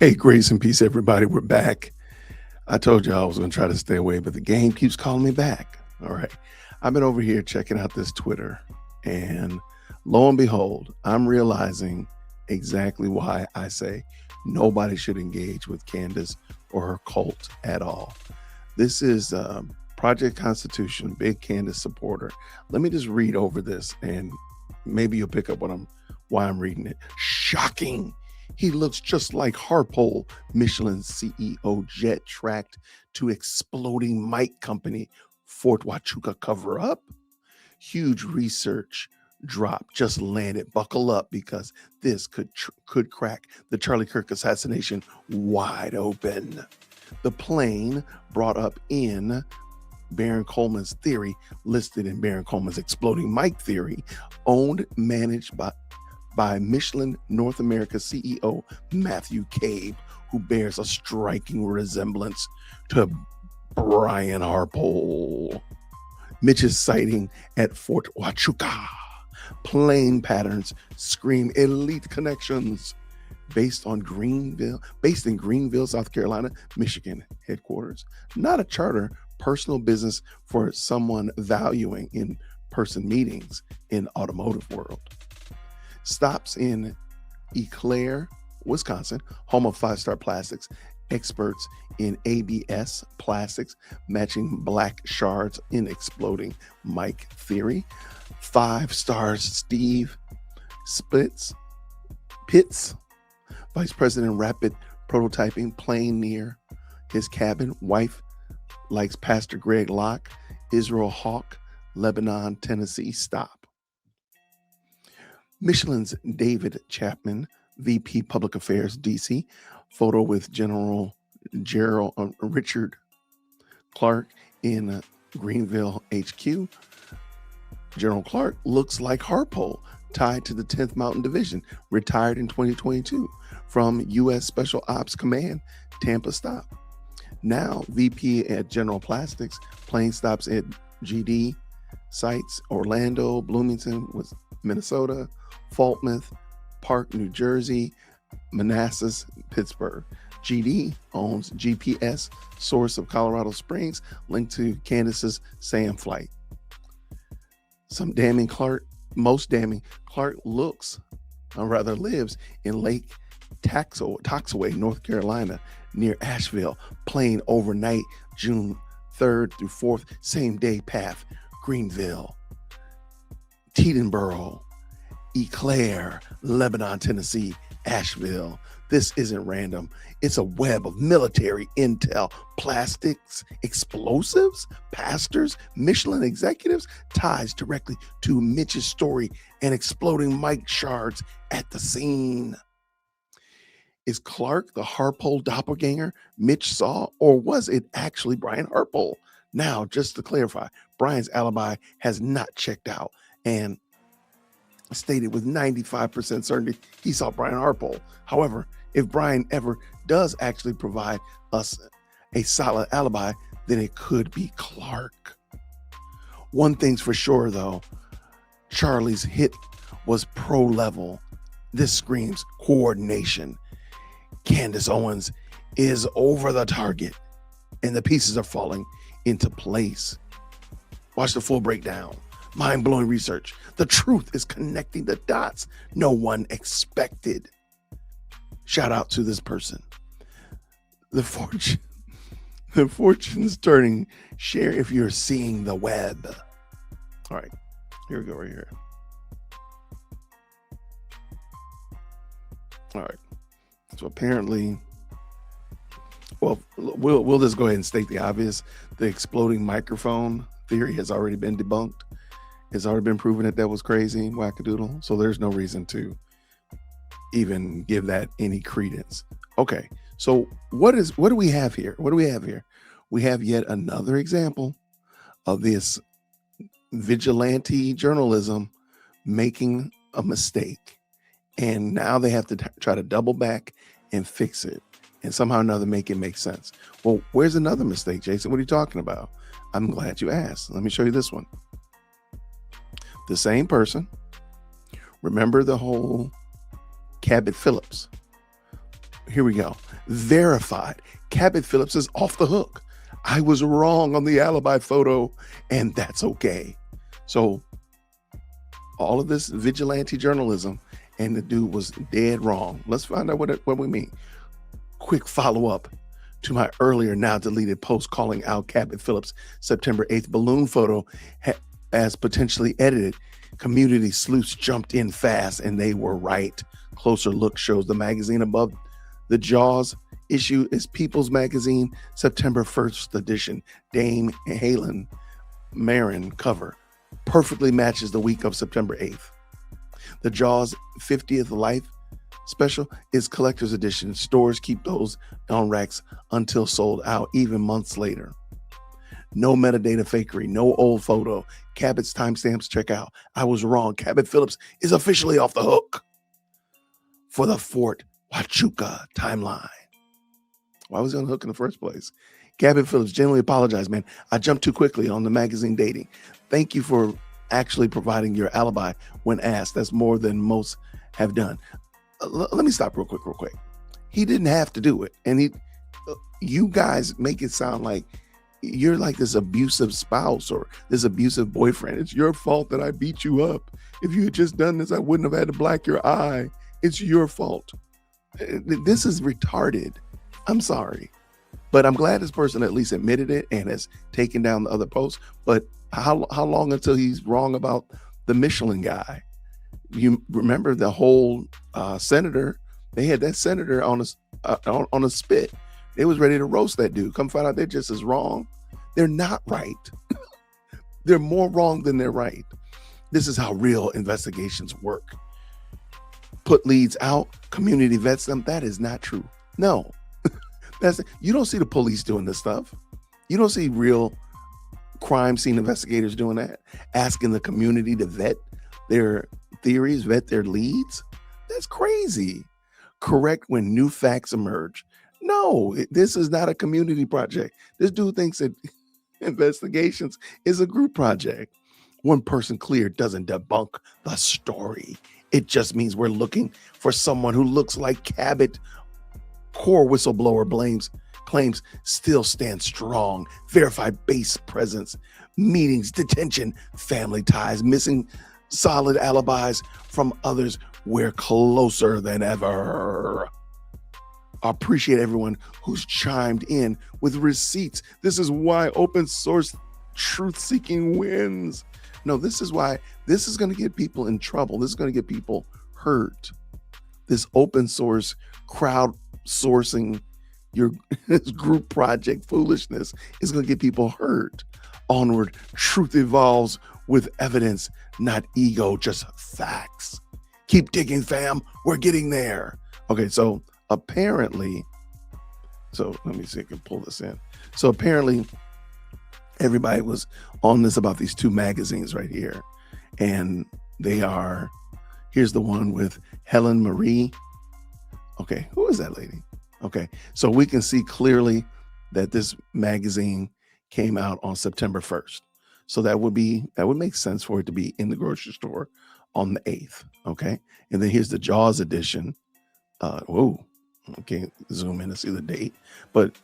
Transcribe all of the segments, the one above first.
Hey, grace and peace, everybody. We're back. I told you I was going to try to stay away, but the game keeps calling me back. All right. I've been over here checking out this Twitter, and lo and behold, I'm realizing exactly why I say nobody should engage with Candace or her cult at all. This is Project Constitution, big Candace supporter. Let me just read over this, and maybe you'll pick up why I'm reading it. Shocking. He looks just like Harpole, Michelin CEO jet tracked to exploding mic company Fort Huachuca cover up. Huge research drop just landed. Buckle up because this could crack the Charlie Kirk assassination wide open. The plane brought up in Baron Coleman's theory, listed in Baron Coleman's exploding mic theory, owned, managed by Michelin North America CEO Matthew Cabe, who bears a striking resemblance to Brian Harpole. Mitch's sighting at Fort Huachuca. Plane patterns scream elite connections. Based in Greenville, South Carolina, Michigan headquarters. Not a charter, personal business for someone valuing in-person meetings in automotive world. Stops in Eau Claire, Wisconsin, home of 5-Star Plastics, experts in ABS plastics, matching black shards in exploding mic theory. 5 stars Steve Pitts, Vice President Rapid Prototyping, plane near his cabin. Wife likes Pastor Greg Locke, Israel Hawk, Lebanon, Tennessee. Stop. Michelin's David Chapman, VP Public Affairs, DC. Photo with Richard Clark in Greenville HQ. General Clark looks like Harpole, tied to the 10th Mountain Division, retired in 2022 from U.S. Special Ops Command, Tampa stop. Now VP at General Plastics, plane stops at GD sites, Orlando, Bloomington, Minnesota, Falmouth Park, New Jersey, Manassas, Pittsburgh. GD owns GPS, source of Colorado Springs, linked to Candace's SAM flight. Most damning, Clark lives in Lake Toxaway, North Carolina, near Asheville. Plane overnight, June 3rd through 4th, same day path, Greenville, Teterboro, Eau Claire, Lebanon, Tennessee, Asheville. This isn't random. It's a web of military intel, plastics, explosives, pastors, Michelin executives, ties directly to Mitch's story and exploding mic shards at the scene. Is Clark the Harpole doppelganger Mitch saw, or was it actually Brian Harpole? Now, just to clarify, Brian's alibi has not checked out and stated with 95% certainty he saw Brian Harpole. However, if Brian ever does actually provide us a solid alibi, then it could be Clark. One thing's for sure, though, Charlie's hit was pro level. This screams coordination. Candace Owens is over the target, and the pieces are falling into place. Watch the full breakdown. Mind-blowing research. The truth is connecting the dots no one expected. Shout out to this person. The fortune's turning. Share if you're seeing the web. All right, here we go right here. All right. So apparently, well, we'll just go ahead and state the obvious. The exploding microphone theory has already been debunked. It's already been proven that was crazy, wackadoodle. So there's no reason to even give that any credence. Okay, so what do we have here? We have yet another example of this vigilante journalism making a mistake, and now they have to try to double back and fix it, and somehow or another make it make sense. Well, where's another mistake, Jason? What are you talking about? I'm glad you asked. Let me show you this one. The same person. Remember the whole Cabot Phillips. here we go. Verified. Cabot Phillips is off the hook. I was wrong on the alibi photo, and that's okay. So all of this vigilante journalism, and the dude was dead wrong. Let's find out what we mean. Quick follow-up to my earlier, now deleted post calling out Cabot Phillips' September 8th balloon photo as potentially edited. Community sleuths jumped in fast, and they were right. Closer look shows the magazine above the Jaws issue is People's Magazine, September 1st edition. Dame Helen Marin cover perfectly matches the week of September 8th. The Jaws 50th Life special is collector's edition. Stores keep those on racks until sold out, even months later. No metadata fakery, no old photo. Cabot's timestamps check out. I was wrong. Cabot Phillips is officially off the hook for the Fort Huachuca timeline. Why was he on the hook in the first place? Cabot Phillips, genuinely apologize, man. I jumped too quickly on the magazine dating. Thank you for actually providing your alibi when asked. That's more than most have done. Let me stop real quick. He didn't have to do it. And you guys make it sound like you're like this abusive spouse or this abusive boyfriend. It's your fault that I beat you up. If you had just done this, I wouldn't have had to black your eye. It's your fault. This is retarded. I'm sorry. But I'm glad this person at least admitted it and has taken down the other posts. But how long until he's wrong about the Michelin guy? You remember the whole senator? They had that senator on a spit. They was ready to roast that dude. Come find out they're just as wrong. They're not right. They're more wrong than they're right. This is how real investigations work. Put leads out, community vets them. That is not true. No. You don't see the police doing this stuff. You don't see real crime scene investigators doing that, asking the community to vet their theories, vet their leads. That's crazy. Correct when new facts emerge. No, this is not a community project. This dude thinks that investigations is a group project. One person cleared doesn't debunk the story. It just means we're looking for someone who looks like Cabot. Core whistleblower claims still stand strong. Verified base presence, meetings, detention, family ties, missing solid alibis from others. We're closer than ever. I appreciate everyone who's chimed in with receipts. This is why open source truth-seeking wins. No, this is why this is going to get people in trouble. This is going to get people hurt. This open source crowdsourcing your group project foolishness is going to get people hurt. Onward, truth evolves with evidence, not ego, just facts. Keep digging, fam. We're getting there. Okay, so apparently, let me see if I can pull this in. So apparently, everybody was on this about these two magazines right here. And they are, here's the one with Helen Marie. Okay, who is that lady? Okay, so we can see clearly that this magazine came out on September 1st. So that would make sense for it to be in the grocery store on the 8th. Okay, and then here's the Jaws edition. Okay, zoom in to see the date. But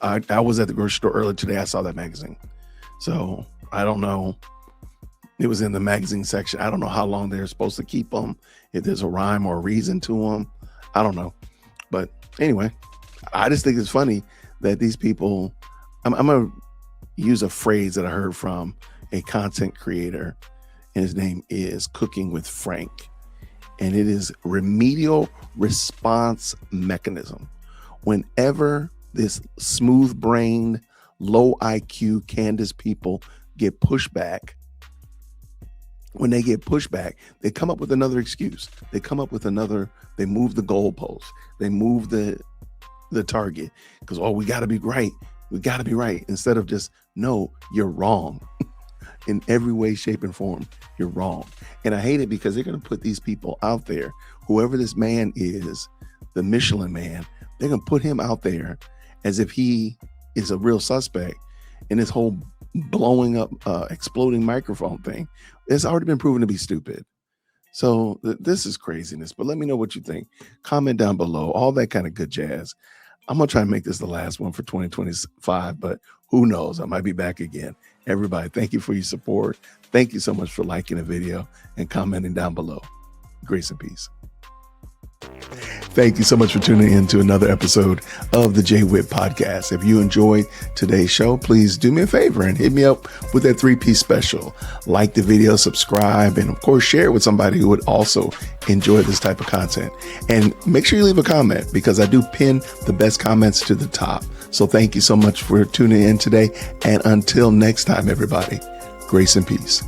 I was at the grocery store earlier today. I saw that magazine. So I don't know. It was in the magazine section. I don't know how long they're supposed to keep them. If there's a rhyme or a reason to them, I don't know. But anyway, I just think it's funny that these people, I'm going to use a phrase that I heard from a content creator, and his name is Cooking with Frank. And it is remedial response mechanism. Whenever this smooth-brained, low IQ Candace people get pushback, when they get pushback, they come up with another excuse. They move the goalpost. They move the target because, we got to be right. We got to be right. Instead of just, no, you're wrong. In every way, shape, and form, you're wrong. And I hate it because they're going to put these people out there. Whoever this man is, the Michelin man, they're going to put him out there as if he is a real suspect. And this whole blowing up, exploding microphone thing, it's already been proven to be stupid. So this is craziness, but let me know what you think. Comment down below, all that kind of good jazz. I'm going to try and make this the last one for 2025, but who knows? I might be back again. Everybody, thank you for your support. Thank you so much for liking the video and commenting down below. Grace and peace. Thank you so much for tuning in to another episode of the JWhit Podcast. If you enjoyed today's show, please do me a favor and hit me up with that 3-piece special. Like the video, subscribe, and of course, share it with somebody who would also enjoy this type of content. And make sure you leave a comment because I do pin the best comments to the top. So thank you so much for tuning in today. And until next time, everybody, grace and peace.